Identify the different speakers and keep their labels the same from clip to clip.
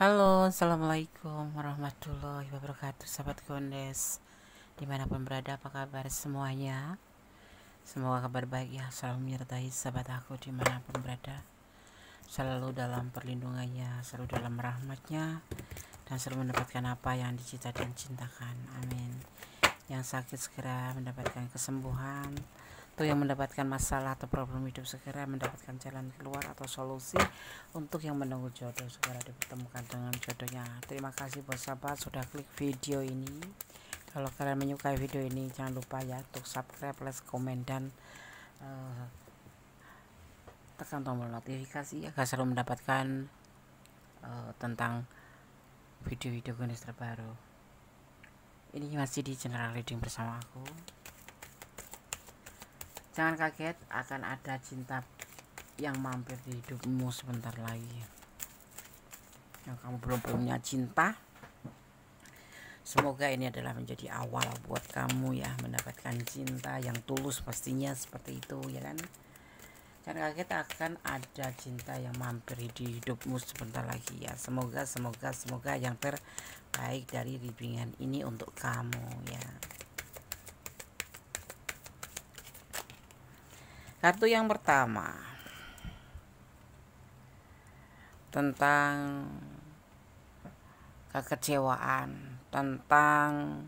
Speaker 1: Halo, assalamualaikum warahmatullahi wabarakatuh, sahabat Gondes. Dimanapun berada, apa kabar semuanya? Semoga kabar baik ya selalu menyertai sahabat aku dimanapun berada, selalu dalam perlindungannya, selalu dalam rahmatnya, dan selalu mendapatkan apa yang dicita dan cintakan. Amin. Yang sakit segera mendapatkan kesembuhan, atau yang mendapatkan masalah atau problem hidup segera mendapatkan jalan keluar atau solusi. Untuk yang menunggu jodoh segera dipertemukan dengan jodohnya. Terima kasih buat sahabat sudah klik video ini. Kalau kalian menyukai video ini, jangan lupa ya untuk subscribe, like, komen, dan tekan tombol notifikasi agar selalu mendapatkan tentang video-video Gondes terbaru. Ini masih di general reading bersama aku. Jangan kaget, akan ada cinta yang mampir di hidupmu sebentar lagi. Yang kamu belum punya cinta, semoga ini adalah menjadi awal buat kamu ya, mendapatkan cinta yang tulus, pastinya seperti itu ya kan. Jangan kaget, akan ada cinta yang mampir di hidupmu sebentar lagi ya. Semoga yang terbaik dari readingan ini untuk kamu ya. Kartu yang pertama tentang kekecewaan, tentang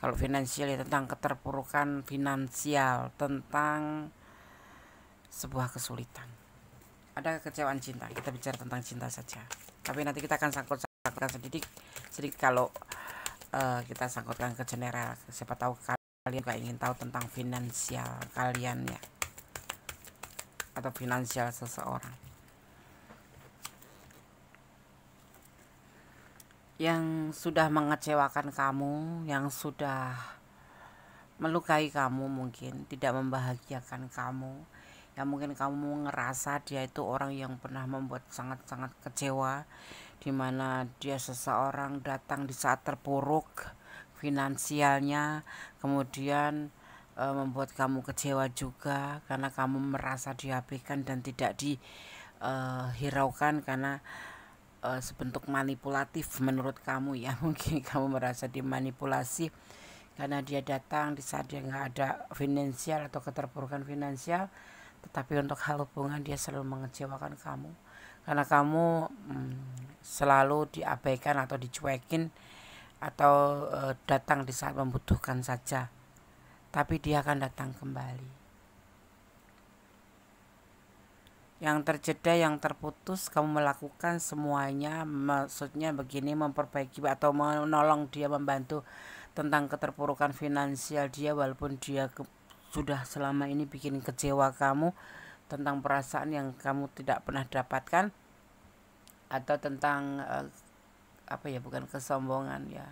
Speaker 1: kalau finansial ya tentang keterpurukan finansial, tentang sebuah kesulitan. Ada kekecewaan cinta, kita bicara tentang cinta saja. Tapi nanti kita akan sangkutkan sedikit kalau kita sangkutkan ke general. Siapa tahu kalian juga ingin tahu tentang finansial kalian ya, atau finansial seseorang. Yang sudah mengecewakan kamu, yang sudah melukai kamu, mungkin tidak membahagiakan kamu, yang mungkin kamu ngerasa dia itu orang yang pernah membuat sangat-sangat kecewa, dimana dia seseorang datang di saat terpuruk finansialnya, kemudian membuat kamu kecewa juga karena kamu merasa diabaikan dan tidak dihiraukan karena sebentuk manipulatif menurut kamu ya. Mungkin kamu merasa dimanipulasi karena dia datang di saat dia nggak ada finansial atau keterpurukan finansial, tetapi untuk hal hubungan dia selalu mengecewakan kamu karena kamu selalu diabaikan atau dicuekin atau datang di saat membutuhkan saja, tapi dia akan datang kembali. Yang terjeda, yang terputus, kamu melakukan semuanya, maksudnya begini, memperbaiki atau menolong dia, membantu tentang keterpurukan finansial dia, walaupun dia sudah selama ini bikin kecewa kamu tentang perasaan yang kamu tidak pernah dapatkan, atau tentang apa ya, bukan kesombongan ya,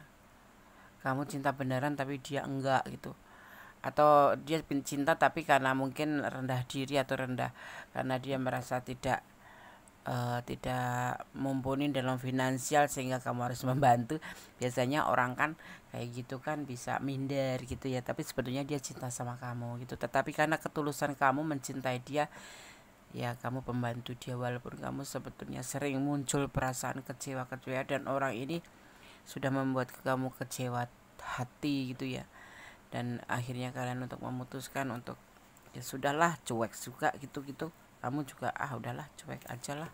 Speaker 1: kamu cinta beneran tapi dia enggak gitu, atau dia cinta tapi karena mungkin rendah diri atau rendah karena dia merasa tidak mumpuni dalam finansial sehingga kamu harus membantu. Biasanya orang kan kayak gitu kan bisa minder gitu ya, tapi sebetulnya dia cinta sama kamu gitu, tetapi karena ketulusan kamu mencintai dia ya, kamu pembantu dia, walaupun kamu sebetulnya sering muncul perasaan kecewa dan orang ini sudah membuat kamu kecewa hati gitu ya. Dan akhirnya kalian untuk memutuskan untuk ya sudahlah, cuek juga gitu, kamu juga udahlah cuek aja lah,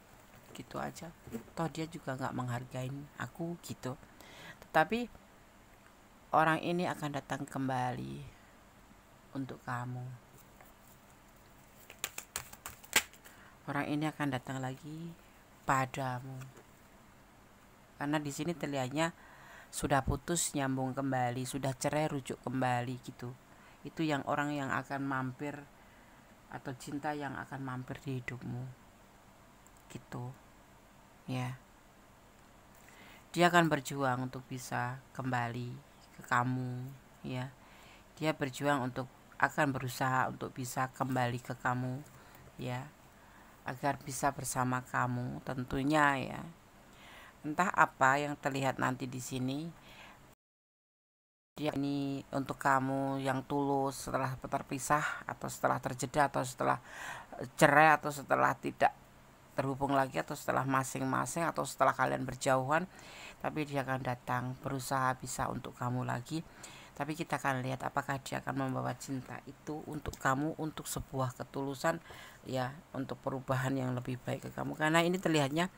Speaker 1: gitu aja, toh dia juga nggak menghargai aku gitu. Tetapi orang ini akan datang kembali untuk kamu. Orang ini akan datang lagi padamu karena di sini terlihatnya sudah putus nyambung kembali, sudah cerai rujuk kembali gitu. Itu yang orang yang akan mampir, atau cinta yang akan mampir di hidupmu gitu ya. Dia akan berjuang untuk bisa kembali ke kamu ya. Dia berjuang untuk, akan berusaha untuk bisa kembali ke kamu ya, agar bisa bersama kamu tentunya ya. Entah apa yang terlihat nanti di sini, dia ini untuk kamu yang tulus setelah terpisah, atau setelah terjeda, atau setelah cerai, atau setelah tidak terhubung lagi atau setelah masing-masing atau setelah kalian berjauhan, tapi dia akan datang berusaha bisa untuk kamu lagi. Tapi kita akan lihat apakah dia akan membawa cinta itu untuk kamu, untuk sebuah ketulusan, ya, untuk perubahan yang lebih baik ke kamu. Karena ini terlihatnya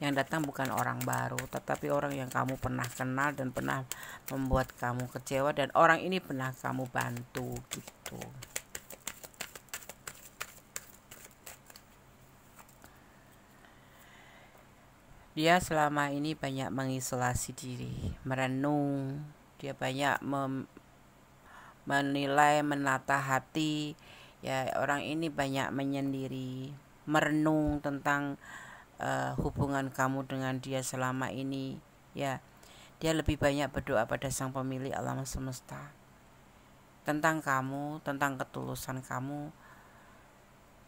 Speaker 1: yang datang bukan orang baru, tetapi orang yang kamu pernah kenal dan pernah membuat kamu kecewa, dan orang ini pernah kamu bantu gitu. Dia selama ini banyak mengisolasi diri, merenung, dia banyak menilai, menata hati, ya. Orang ini banyak menyendiri, merenung tentang hubungan kamu dengan dia selama ini, ya. Dia lebih banyak berdoa pada Sang Pemilik alam semesta tentang kamu, tentang ketulusan kamu.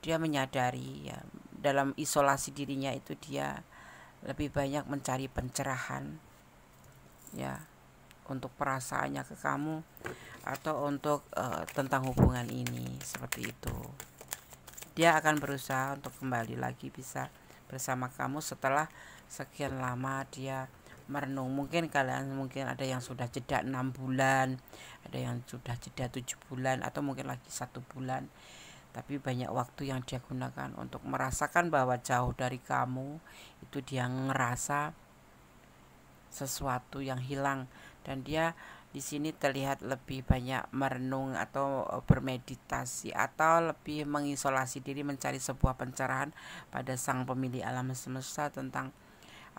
Speaker 1: Dia menyadari, ya, dalam isolasi dirinya itu dia lebih banyak mencari pencerahan, ya, untuk perasaannya ke kamu atau untuk tentang hubungan ini, seperti itu. Dia akan berusaha untuk kembali lagi bisa bersama kamu setelah sekian lama dia merenung. Mungkin ada yang sudah jeda 6 bulan, ada yang sudah jeda 7 bulan, atau mungkin lagi 1 bulan. Tapi banyak waktu yang dia gunakan untuk merasakan bahwa jauh dari kamu itu dia ngerasa sesuatu yang hilang, dan dia di sini terlihat lebih banyak merenung atau bermeditasi atau lebih mengisolasi diri, mencari sebuah pencerahan pada Sang Pemilik alam semesta tentang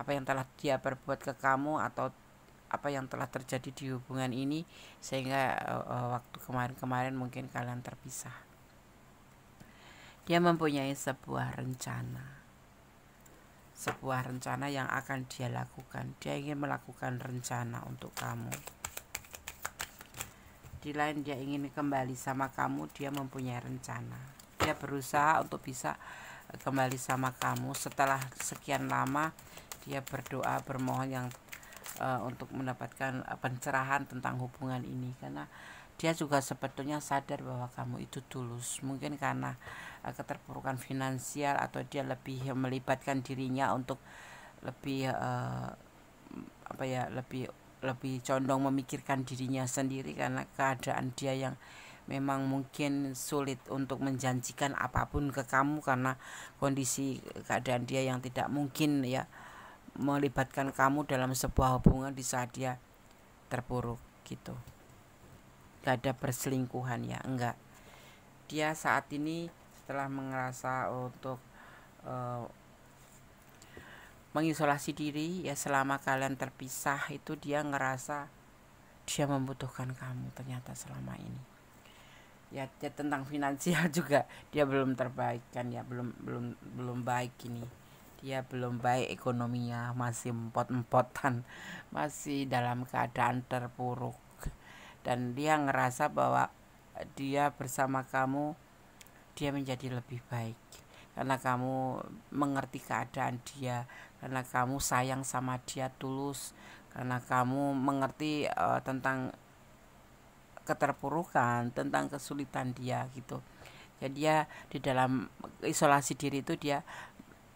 Speaker 1: apa yang telah dia perbuat ke kamu atau apa yang telah terjadi di hubungan ini, sehingga waktu kemarin-kemarin mungkin kalian terpisah. Dia mempunyai sebuah rencana yang akan dia lakukan. Dia ingin melakukan rencana untuk kamu. Di lain dia ingin kembali sama kamu, dia mempunyai rencana. Dia berusaha untuk bisa kembali sama kamu setelah sekian lama. Dia berdoa, bermohon yang untuk mendapatkan pencerahan tentang hubungan ini, karena dia juga sebetulnya sadar bahwa kamu itu tulus. Mungkin karena keterpurukan finansial, atau dia lebih melibatkan dirinya untuk lebih lebih condong memikirkan dirinya sendiri, karena keadaan dia yang memang mungkin sulit untuk menjanjikan apapun ke kamu, karena kondisi keadaan dia yang tidak mungkin, ya, melibatkan kamu dalam sebuah hubungan di saat dia terpuruk gitu. Gak ada perselingkuhan, ya, enggak. Dia saat ini setelah merasa untuk mengisolasi diri, ya, selama kalian terpisah itu dia ngerasa dia membutuhkan kamu ternyata selama ini. Ya, tentang finansial juga dia belum terbaikkan, ya, belum baik ini. Dia belum baik ekonominya, masih empot-empotan, masih dalam keadaan terpuruk. Dan dia ngerasa bahwa dia bersama kamu, dia menjadi lebih baik karena kamu mengerti keadaan dia, karena kamu sayang sama dia tulus, karena kamu mengerti tentang keterpurukan, tentang kesulitan dia gitu. Jadi dia di dalam isolasi diri itu dia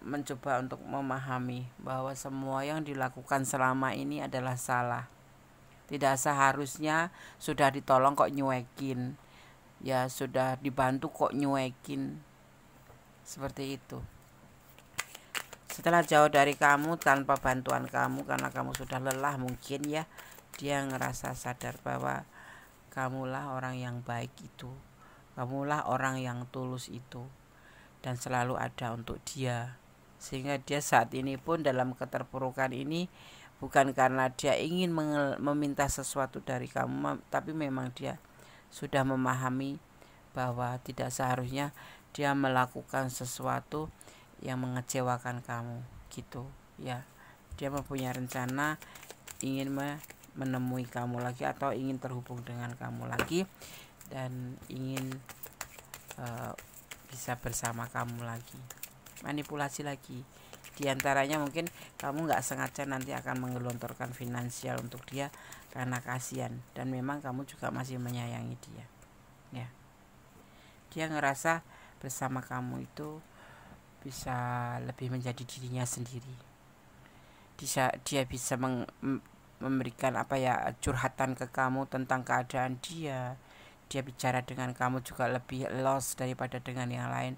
Speaker 1: mencoba untuk memahami bahwa semua yang dilakukan selama ini adalah salah. Tidak seharusnya, sudah ditolong kok nyuekin, ya, sudah dibantu kok nyuekin, seperti itu. Setelah jauh dari kamu, tanpa bantuan kamu, karena kamu sudah lelah mungkin, ya, dia ngerasa sadar bahwa kamulah orang yang baik itu, kamulah orang yang tulus itu, dan selalu ada untuk dia. Sehingga dia saat ini pun dalam keterpurukan ini bukan karena dia ingin meminta sesuatu dari kamu, tapi memang dia sudah memahami bahwa tidak seharusnya dia melakukan sesuatu yang mengecewakan kamu gitu, ya. Dia mempunyai rencana ingin menemui kamu lagi atau ingin terhubung dengan kamu lagi, dan ingin bisa bersama kamu lagi. Manipulasi lagi. Di antaranya mungkin kamu nggak sengaja nanti akan menggelontorkan finansial untuk dia karena kasihan, dan memang kamu juga masih menyayangi dia, ya. Dia ngerasa bersama kamu itu bisa lebih menjadi dirinya sendiri. Dia bisa memberikan curhatan ke kamu tentang keadaan dia bicara dengan kamu juga lebih lost daripada dengan yang lain,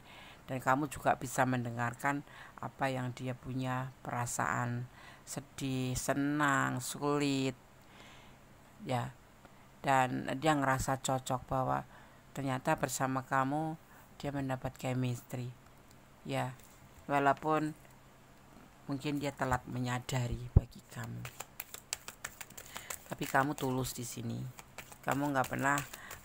Speaker 1: dan kamu juga bisa mendengarkan apa yang dia punya, perasaan sedih, senang, sulit ya, dan dia ngerasa cocok bahwa ternyata bersama kamu dia mendapat chemistry ya, walaupun mungkin dia telat menyadari bagi kamu, tapi kamu tulus di sini. Kamu nggak pernah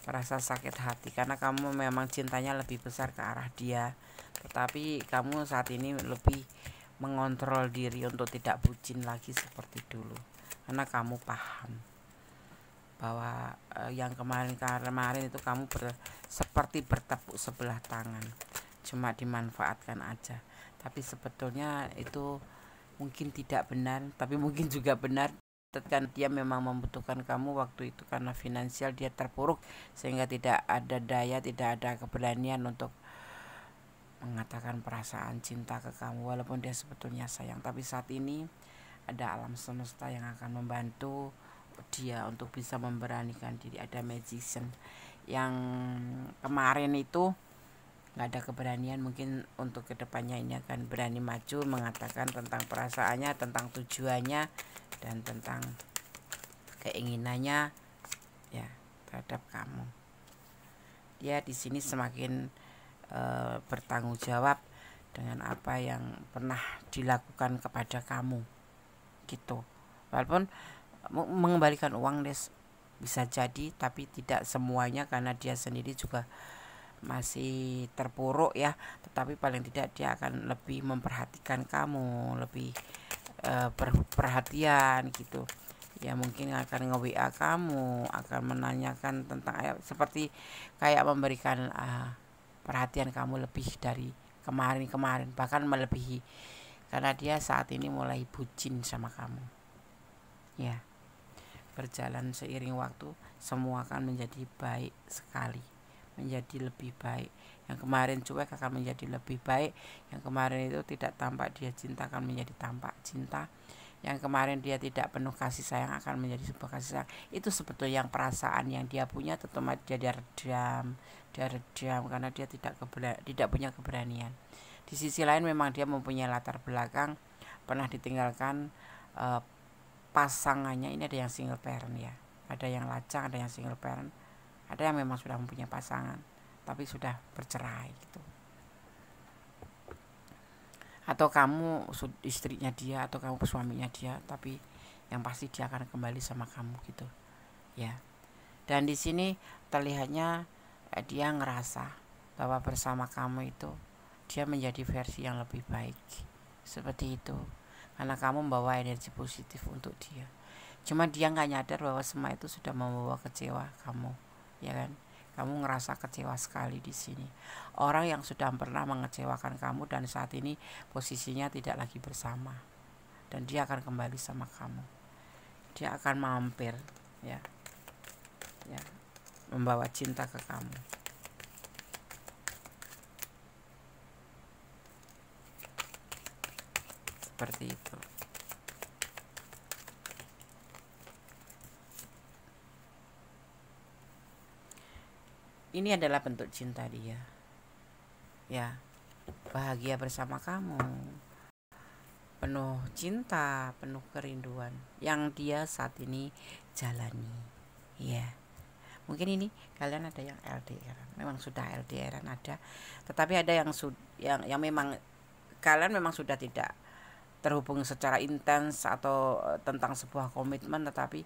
Speaker 1: merasa sakit hati karena kamu memang cintanya lebih besar ke arah dia, tetapi kamu saat ini lebih mengontrol diri untuk tidak bucin lagi seperti dulu, karena kamu paham bahwa yang kemarin itu kamu seperti bertepuk sebelah tangan, cuma dimanfaatkan aja. Tapi sebetulnya itu mungkin tidak benar, tapi mungkin juga benar. Kan dia memang membutuhkan kamu waktu itu karena finansial dia terpuruk, sehingga tidak ada daya, tidak ada keberanian untuk mengatakan perasaan cinta ke kamu, walaupun dia sebetulnya sayang. Tapi saat ini ada alam semesta yang akan membantu dia untuk bisa memberanikan diri. Ada magician yang kemarin itu nggak ada keberanian, mungkin untuk kedepannya ini akan berani maju mengatakan tentang perasaannya, tentang tujuannya, dan tentang keinginannya ya terhadap kamu. Dia di sini semakin bertanggung jawab dengan apa yang pernah dilakukan kepada kamu gitu, walaupun mengembalikan uang bisa jadi, tapi tidak semuanya karena dia sendiri juga masih terpuruk ya, tetapi paling tidak dia akan lebih memperhatikan kamu, lebih perhatian gitu ya, mungkin akan nge-WA kamu, akan menanyakan tentang seperti kayak memberikan perhatian kamu lebih dari kemarin, bahkan melebihi, karena dia saat ini mulai bucin sama kamu ya. Berjalan seiring waktu semua akan menjadi baik sekali, menjadi lebih baik. Yang kemarin cuek akan menjadi lebih baik, yang kemarin itu tidak tampak dia cinta akan menjadi tampak cinta, yang kemarin dia tidak penuh kasih sayang akan menjadi sebuah kasih sayang. Itu sebetulnya yang perasaan yang dia punya tetap dia redam karena dia tidak punya keberanian. Di sisi lain memang dia mempunyai latar belakang, pernah ditinggalkan pasangannya. Ini ada yang single parent ya, ada yang lacang, ada yang single parent, ada yang memang sudah mempunyai pasangan tapi sudah bercerai gitu, atau kamu istrinya dia atau kamu suaminya dia, tapi yang pasti dia akan kembali sama kamu gitu ya. Dan di sini terlihatnya dia ngerasa bahwa bersama kamu itu dia menjadi versi yang lebih baik seperti itu, karena kamu membawa energi positif untuk dia. Cuma dia nggak nyadar bahwa semua itu sudah membawa kecewa kamu, ya kan? Kamu ngerasa kecewa sekali di sini. Orang yang sudah pernah mengecewakan kamu dan saat ini posisinya tidak lagi bersama, dan dia akan kembali sama kamu. Dia akan mampir, ya, membawa cinta ke kamu. Seperti itu. Ini adalah bentuk cinta dia, ya, bahagia bersama kamu, penuh cinta, penuh kerinduan yang dia saat ini jalani, ya. Mungkin ini kalian ada yang LDR, memang sudah LDR ada, tetapi ada yang memang kalian memang sudah tidak terhubung secara intens atau tentang sebuah komitmen, tetapi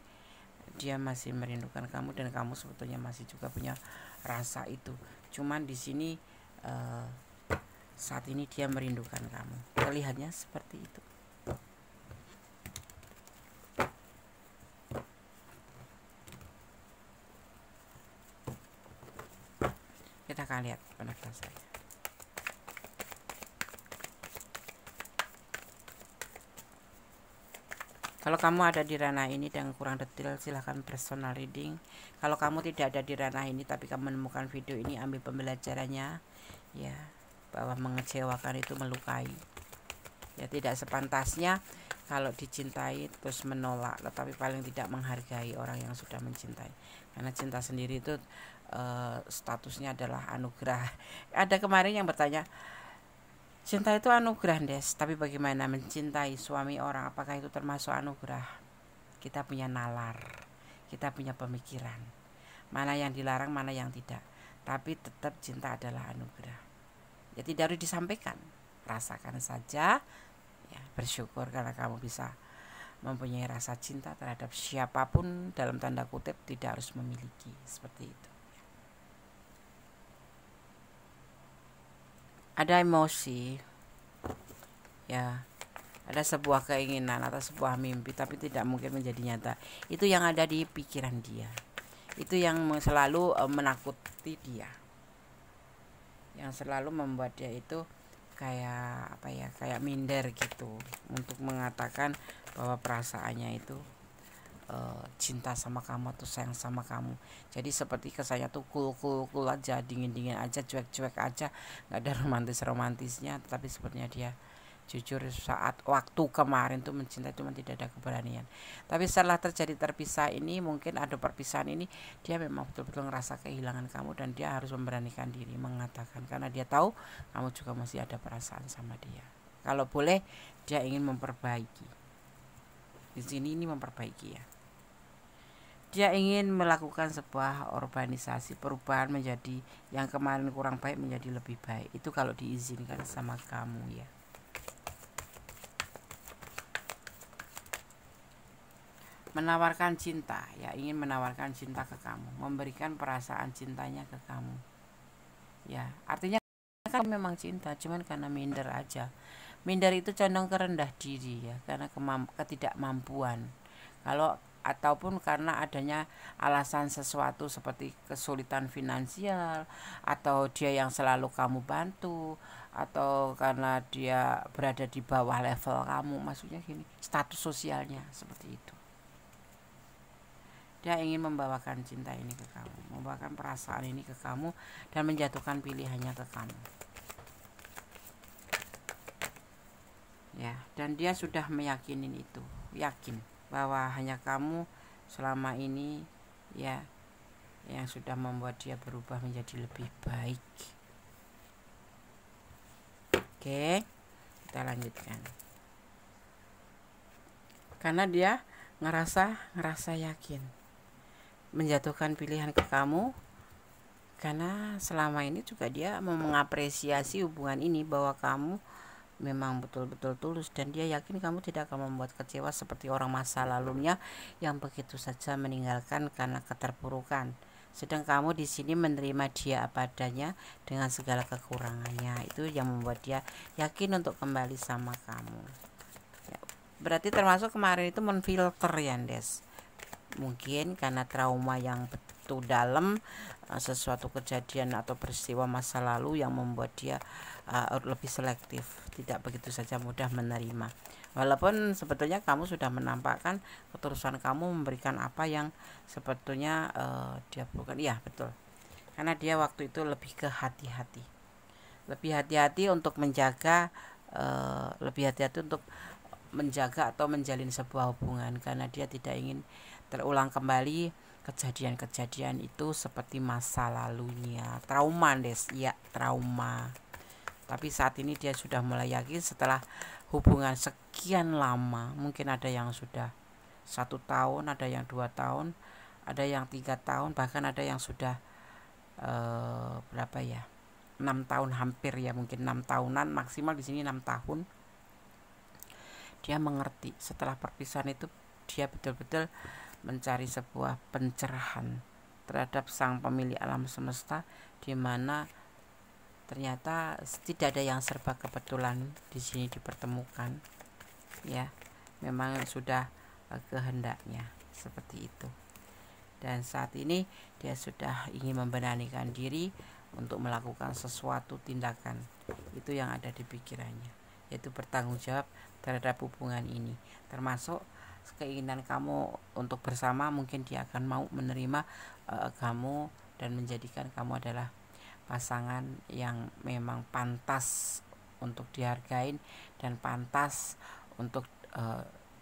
Speaker 1: dia masih merindukan kamu dan kamu sebetulnya masih juga punya rasa itu. Cuman di sini saat ini dia merindukan kamu. Terlihatnya seperti itu. Kita akan lihat pendapat saya. Kalau kamu ada di ranah ini dan kurang detail, silahkan personal reading. Kalau kamu tidak ada di ranah ini tapi kamu menemukan video ini, ambil pembelajarannya ya. bahwa mengecewakan itu melukai. Ya, tidak sepantasnya kalau dicintai terus menolak, tetapi paling tidak menghargai orang yang sudah mencintai. Karena cinta sendiri itu statusnya adalah anugerah. Ada kemarin yang bertanya, cinta itu anugerah, Des, tapi bagaimana mencintai suami orang, apakah itu termasuk anugerah? Kita punya nalar, kita punya pemikiran, mana yang dilarang, mana yang tidak. Tapi tetap cinta adalah anugerah. Ya, tidak harus disampaikan, rasakan saja. Ya, bersyukur karena kamu bisa mempunyai rasa cinta terhadap siapapun, dalam tanda kutip, tidak harus memiliki, seperti itu. Ada emosi, ya, ada sebuah keinginan atau sebuah mimpi, tapi tidak mungkin menjadi nyata. Itu yang ada di pikiran dia, itu yang selalu menakuti dia, yang selalu membuat dia itu kayak apa ya, kayak minder gitu untuk mengatakan bahwa perasaannya itu cinta sama kamu atau sayang sama kamu. Jadi seperti kesannya tuh cool aja, dingin aja, cuek aja, nggak ada romantisnya. Tapi sepertinya dia jujur saat waktu kemarin tuh mencintai, cuma tidak ada keberanian. Tapi setelah terpisah ini, mungkin ada perpisahan ini, dia memang betul-betul ngerasa kehilangan kamu, dan dia harus memberanikan diri mengatakan, karena dia tahu kamu juga masih ada perasaan sama dia. Kalau boleh, dia ingin memperbaiki. Di sini ini memperbaiki, ya. Dia ingin melakukan sebuah urbanisasi, perubahan menjadi yang kemarin kurang baik menjadi lebih baik. Itu kalau diizinkan sama kamu, ya. Menawarkan cinta, ya, ingin menawarkan cinta ke kamu, memberikan perasaan cintanya ke kamu. Ya, artinya kan memang cinta, cuman karena minder aja. Minder itu condong ke rendah diri, ya, karena ketidakmampuan. Kalau ataupun karena adanya alasan sesuatu seperti kesulitan finansial, atau dia yang selalu kamu bantu, atau karena dia berada di bawah level kamu, maksudnya gini, status sosialnya seperti itu. Dia ingin membawakan cinta ini ke kamu, membawakan perasaan ini ke kamu, dan menjatuhkan pilihannya ke kamu, ya. Dan dia sudah meyakinin itu, yakin bahwa hanya kamu selama ini, ya, yang sudah membuat dia berubah menjadi lebih baik. Oke, kita lanjutkan. Karena dia ngerasa yakin menjatuhkan pilihan ke kamu, karena selama ini juga dia mengapresiasi hubungan ini, bahwa kamu memang betul-betul tulus, dan dia yakin kamu tidak akan membuat kecewa seperti orang masa lalunya yang begitu saja meninggalkan karena keterpurukan. Sedang kamu di sini menerima dia apa adanya dengan segala kekurangannya. Itu yang membuat dia yakin untuk kembali sama kamu. Ya, berarti termasuk kemarin itu menfilter, ya, Des. Mungkin karena trauma yang betul dalam, sesuatu kejadian atau peristiwa masa lalu yang membuat dia lebih selektif, tidak begitu saja mudah menerima. Walaupun sebetulnya kamu sudah menampakkan ketulusan kamu memberikan apa yang sebetulnya dia bukan. Iya, betul. Karena dia waktu itu lebih ke hati-hati. Lebih hati-hati untuk menjaga, lebih hati-hati untuk menjaga atau menjalin sebuah hubungan, karena dia tidak ingin terulang kembali kejadian-kejadian itu seperti masa lalunya. Trauma, Des, ya, trauma. Tapi saat ini dia sudah mulai yakin setelah hubungan sekian lama. Mungkin ada yang sudah 1 tahun, ada yang 2 tahun, ada yang 3 tahun, bahkan ada yang sudah berapa ya, 6 tahun hampir, ya, mungkin 6 tahunan maksimal, di sini 6 tahun. Dia mengerti setelah perpisahan itu, dia betul-betul mencari sebuah pencerahan terhadap sang pemilik alam semesta, di mana ternyata tidak ada yang serba kebetulan di sini dipertemukan, ya. Memang sudah kehendaknya seperti itu. Dan saat ini dia sudah ingin memberanikan diri untuk melakukan sesuatu tindakan. Itu yang ada di pikirannya, yaitu bertanggung jawab terhadap hubungan ini, termasuk keinginan kamu untuk bersama. Mungkin dia akan mau menerima kamu dan menjadikan kamu adalah pasangan yang memang pantas untuk dihargain dan pantas untuk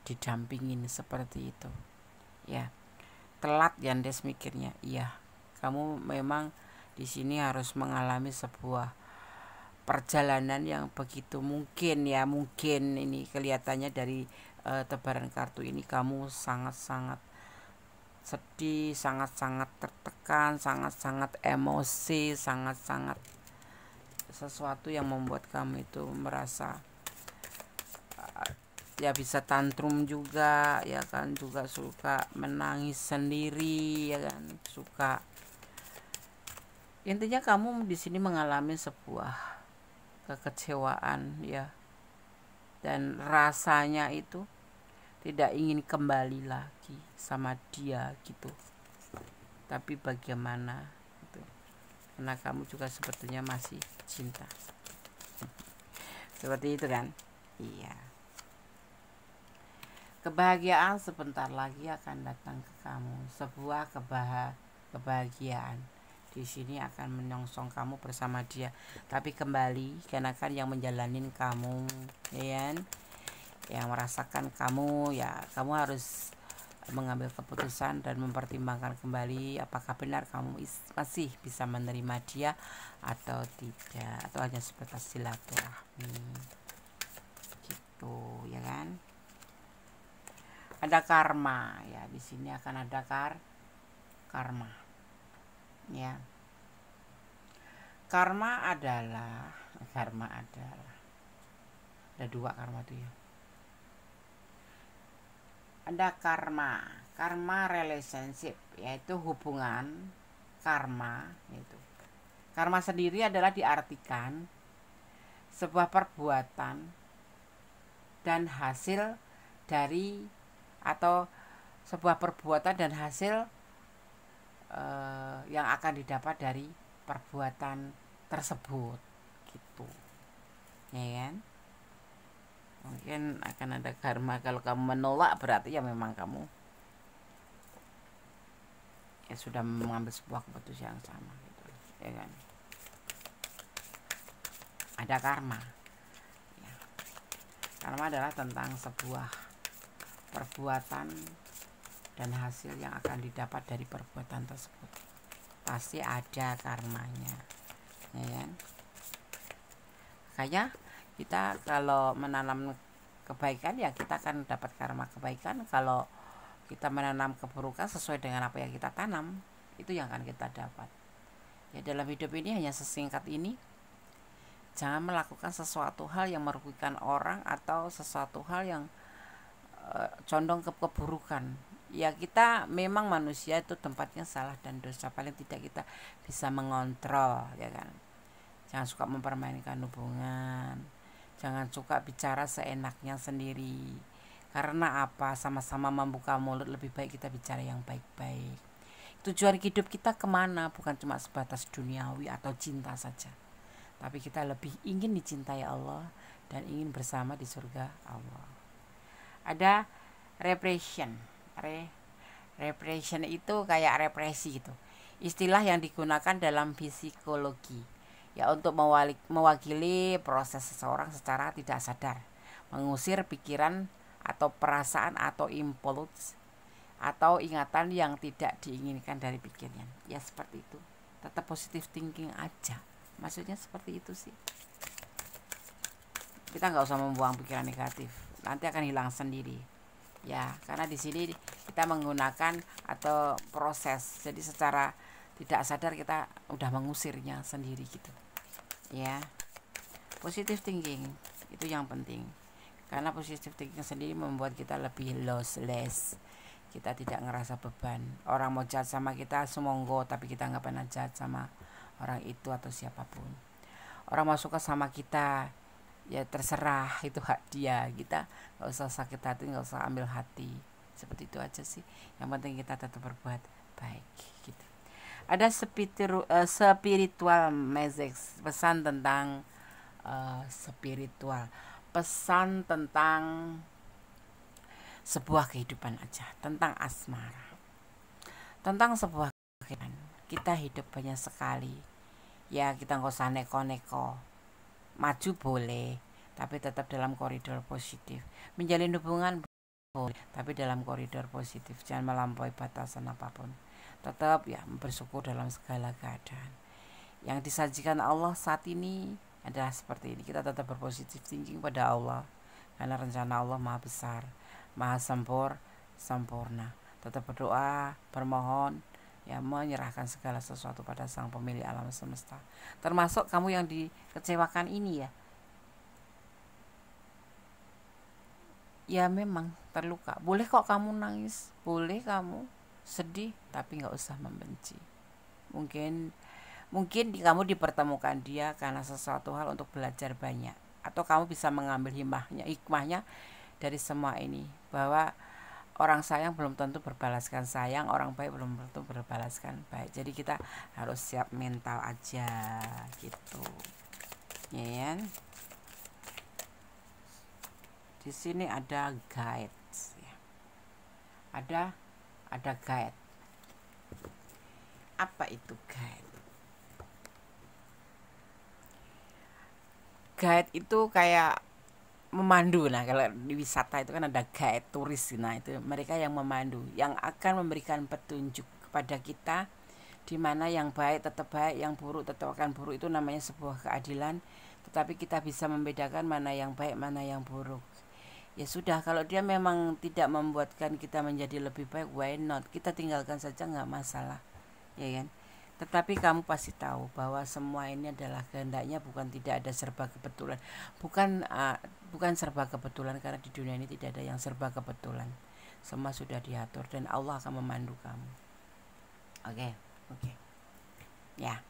Speaker 1: didampingin seperti itu ya. Telat ya Des mikirnya, iya kamu memang di sini harus mengalami sebuah perjalanan yang begitu mungkin ini kelihatannya dari tebaran kartu ini kamu sangat-sangat sedih, sangat-sangat tertekan, sangat-sangat emosi, sangat-sangat sesuatu yang membuat kamu itu merasa ya bisa tantrum juga ya kan, juga suka menangis sendiri ya kan, suka, intinya kamu di sini mengalami sebuah kekecewaan ya, dan rasanya itu tidak ingin kembali lagi sama dia gitu, tapi bagaimana gitu, karena kamu juga sebetulnya masih cinta seperti itu kan. Iya, kebahagiaan sebentar lagi akan datang ke kamu, sebuah kebahagiaan di sini akan menyongsong kamu bersama dia, tapi kembali karena kan yang menjalanin kamu ya kan, yang merasakan kamu ya, kamu harus mengambil keputusan dan mempertimbangkan kembali apakah benar kamu masih bisa menerima dia atau tidak, atau hanya sebatas silaturahmi gitu ya kan. Ada karma ya, di sini akan ada karma ya. Karma adalah ada dua karma itu ya. Ada karma relationship, yaitu hubungan karma itu. Karma sendiri adalah diartikan sebuah perbuatan dan hasil dari, atau sebuah perbuatan dan hasil yang akan didapat dari perbuatan tersebut gitu ya kan. Mungkin akan ada karma, kalau kamu menolak berarti ya memang kamu ya sudah mengambil sebuah keputusan yang sama gitu ya kan. Ada karma ya. Karma adalah tentang sebuah perbuatan dan hasil yang akan didapat dari perbuatan tersebut, pasti ada karmanya ya kan. Makanya kita kalau menanam kebaikan ya kita akan dapat karma kebaikan, kalau kita menanam keburukan sesuai dengan apa yang kita tanam, itu yang akan kita dapat ya. Dalam hidup ini hanya sesingkat ini, jangan melakukan sesuatu hal yang merugikan orang atau sesuatu hal yang condong ke keburukan ya. Kita memang manusia itu tempatnya salah dan dosa, paling tidak kita bisa mengontrol ya kan. Jangan suka mempermainkan hubungan, jangan suka bicara seenaknya sendiri, karena apa, sama-sama membuka mulut, lebih baik kita bicara yang baik-baik. Tujuan hidup kita kemana, bukan cuma sebatas duniawi atau cinta saja, tapi kita lebih ingin dicintai Allah dan ingin bersama di surga Allah. Ada repression. Repression itu kayak represi gitu, istilah yang digunakan dalam psikologi ya, untuk mewakili proses seseorang secara tidak sadar, mengusir pikiran atau perasaan atau impuls atau ingatan yang tidak diinginkan dari pikirannya ya, seperti itu. Tetap positive thinking aja, maksudnya seperti itu sih. Kita nggak usah membuang pikiran negatif, nanti akan hilang sendiri ya, karena di sini kita menggunakan atau proses, jadi secara tidak sadar kita udah mengusirnya sendiri gitu ya. Positive thinking itu yang penting, karena positive thinking sendiri membuat kita lebih lossless, kita tidak ngerasa beban. Orang mau jahat sama kita semonggo, tapi kita nggak pernah jahat sama orang itu atau siapapun. Orang mau suka sama kita ya terserah, itu hak dia, kita nggak usah sakit hati, nggak usah ambil hati, seperti itu aja sih. Yang penting kita tetap berbuat baik gitu. Ada spiritual message, pesan tentang spiritual, pesan tentang sebuah kehidupan aja, tentang asmara, tentang sebuah kehidupan. Kita hidup banyak sekali ya kita nggak usah neko-neko. Maju boleh, tapi tetap dalam koridor positif. Menjalin hubungan boleh, tapi dalam koridor positif. Jangan melampaui batasan apapun. Tetap ya bersyukur dalam segala keadaan. Yang disajikan Allah saat ini adalah seperti ini. Kita tetap berpositif thinking pada Allah, karena rencana Allah maha besar, maha sempurna. Tetap berdoa, bermohon, ya, menyerahkan segala sesuatu pada sang pemilik alam semesta. Termasuk kamu yang dikecewakan ini ya. Ya memang terluka. Boleh kok kamu nangis, boleh kamu sedih, tapi nggak usah membenci. Mungkin kamu dipertemukan dia karena sesuatu hal untuk belajar banyak, atau kamu bisa mengambil hikmahnya dari semua ini, bahwa orang sayang belum tentu berbalaskan sayang, orang baik belum tentu berbalaskan baik. Jadi kita harus siap mental aja gitu. Ya kan? Di sini ada guide ya. Ada guide. Apa itu guide? Guide itu kayak memandu. Nah, kalau di wisata itu kan ada guide turis. Nah, itu mereka yang memandu, yang akan memberikan petunjuk kepada kita di mana yang baik tetap baik, yang buruk tetap akan buruk. Itu namanya sebuah keadilan. Tetapi kita bisa membedakan mana yang baik, mana yang buruk. Ya sudah, kalau dia memang tidak membuatkan kita menjadi lebih baik, why not? Kita tinggalkan saja, nggak masalah, ya kan? Tetapi kamu pasti tahu bahwa semua ini adalah kehendaknya, bukan tidak ada serba kebetulan. Bukan serba kebetulan, karena di dunia ini tidak ada yang serba kebetulan. Semua sudah diatur dan Allah akan memandu kamu. Oke. Ya.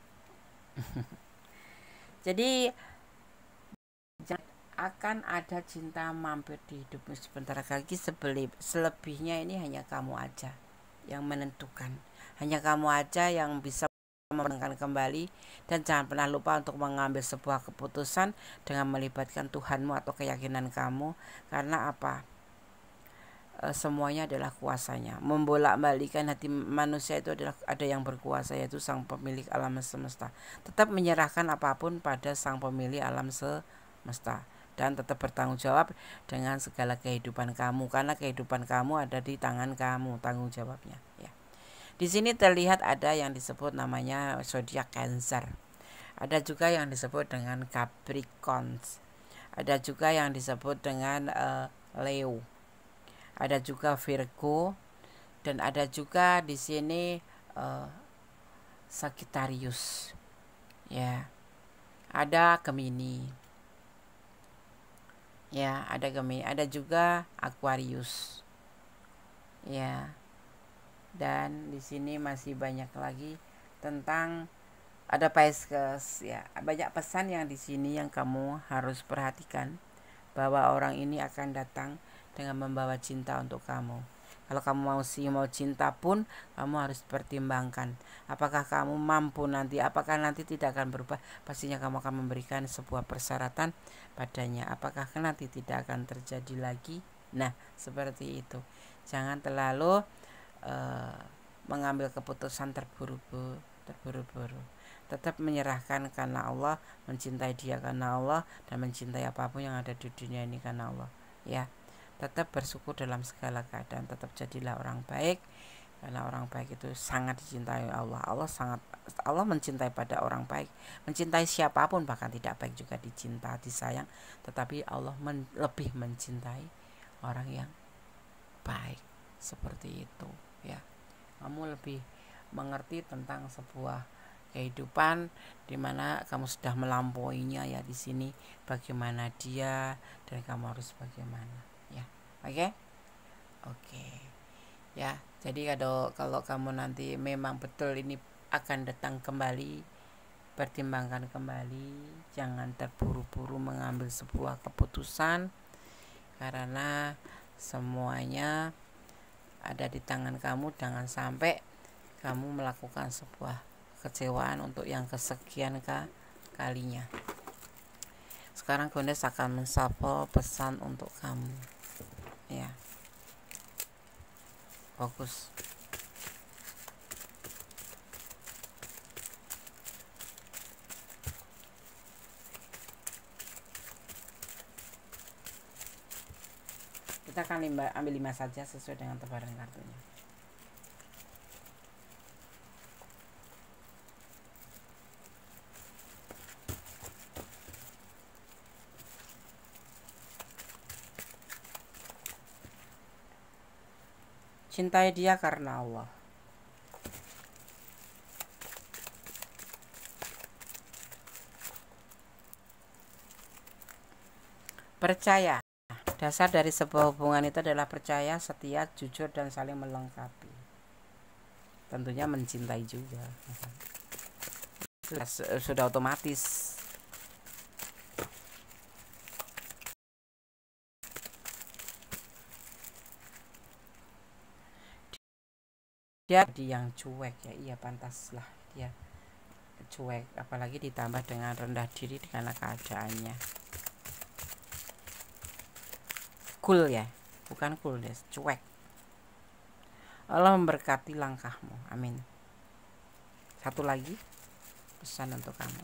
Speaker 1: Jadi akan ada cinta mampir di hidupmu sebentar lagi. Selebihnya ini hanya kamu aja yang menentukan. Hanya kamu aja yang bisa memenangkan kembali. Dan jangan pernah lupa untuk mengambil sebuah keputusan dengan melibatkan Tuhanmu atau keyakinan kamu. Karena apa? Semuanya adalah kuasanya. Membolak-balikan hati manusia itu adalah ada yang berkuasa, yaitu sang pemilik alam semesta. Tetap menyerahkan apapun pada sang pemilik alam semesta, dan tetap bertanggung jawab dengan segala kehidupan kamu, karena kehidupan kamu ada di tangan kamu, tanggung jawabnya ya. Di sini terlihat ada yang disebut namanya zodiak Cancer. Ada juga yang disebut dengan Capricorn. Ada juga yang disebut dengan Leo. Ada juga Virgo, dan ada juga di sini Sagittarius. Ya. Ada Gemini. Ya, ada Gemini, ada juga Aquarius. Ya. Dan di sini masih banyak lagi tentang ada Pisces ya. Banyak pesan yang di sini yang kamu harus perhatikan, bahwa orang ini akan datang dengan membawa cinta untuk kamu. Kalau kamu mau cinta pun kamu harus pertimbangkan apakah kamu mampu nanti, apakah nanti tidak akan berubah. Pastinya kamu akan memberikan sebuah persyaratan padanya, apakah nanti tidak akan terjadi lagi. Nah, seperti itu. Jangan terlalu mengambil keputusan terburu-buru. Tetap menyerahkan karena Allah, mencintai dia karena Allah, dan mencintai apapun yang ada di dunia ini karena Allah ya. Tetap bersyukur dalam segala keadaan. Tetap jadilah orang baik, karena orang baik itu sangat dicintai Allah. Allah mencintai pada orang baik. Mencintai siapapun, bahkan tidak baik juga dicinta, disayang. Tetapi Allah lebih mencintai orang yang baik. Seperti itu ya. Kamu lebih mengerti tentang sebuah kehidupan di mana kamu sudah melampauinya ya. Di sini bagaimana dia dan kamu harus bagaimana ya. Oke. Ya, jadi kalau kamu nanti memang betul ini akan datang kembali, pertimbangkan kembali, jangan terburu-buru mengambil sebuah keputusan, karena semuanya ada di tangan kamu. Jangan sampai kamu melakukan sebuah kekecewaan untuk yang kesekian kalinya. Sekarang Gondes akan menshuffle pesan untuk kamu ya. Fokus. Silakan ambil 5 saja sesuai dengan tebaran kartunya. Cintai dia karena Allah. Percaya. Dasar dari sebuah hubungan itu adalah percaya, setia, jujur, dan saling melengkapi. Tentunya mencintai juga. Sudah otomatis. Dia yang cuek ya, iya pantaslah dia cuek, apalagi ditambah dengan rendah diri dengan keadaannya. Cool ya, bukan cool deh, cuek. Allah memberkati langkahmu, amin. Satu lagi pesan untuk kamu.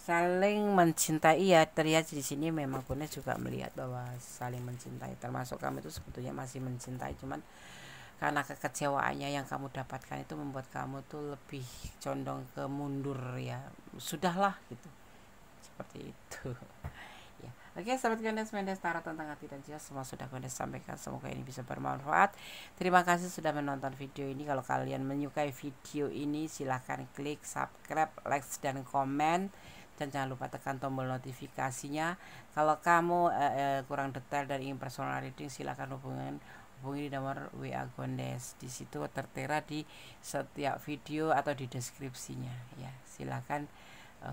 Speaker 1: Saling mencintai ya, terlihat di sini memang Bunda juga melihat bahwa saling mencintai, termasuk kamu itu sebetulnya masih mencintai, cuman karena kekecewaannya yang kamu dapatkan itu membuat kamu tuh lebih condong ke mundur ya, sudahlah gitu, seperti itu ya. Oke, sahabat Gondes Mendes Tarot tentang hati dan jiwa semua sudah Gondes sampaikan, semoga ini bisa bermanfaat. Terima kasih sudah menonton video ini. Kalau kalian menyukai video ini silahkan klik subscribe, like, dan komen, dan jangan lupa tekan tombol notifikasinya. Kalau kamu kurang detail dan ingin personal reading, silahkan hubungi di nomor WA Gondes. Di situ tertera di setiap video atau di deskripsinya ya. Silahkan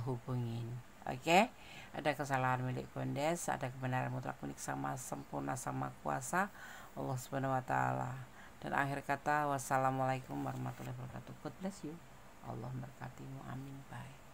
Speaker 1: hubungin. Oke, ada kesalahan milik Gondes, ada kebenaran mutlak milik sama sempurna sama kuasa Allah Subhanahu wa taala. Dan akhir kata, wassalamualaikum warahmatullahi wabarakatuh. God bless you. Allah memberkatimu. Amin. Bye.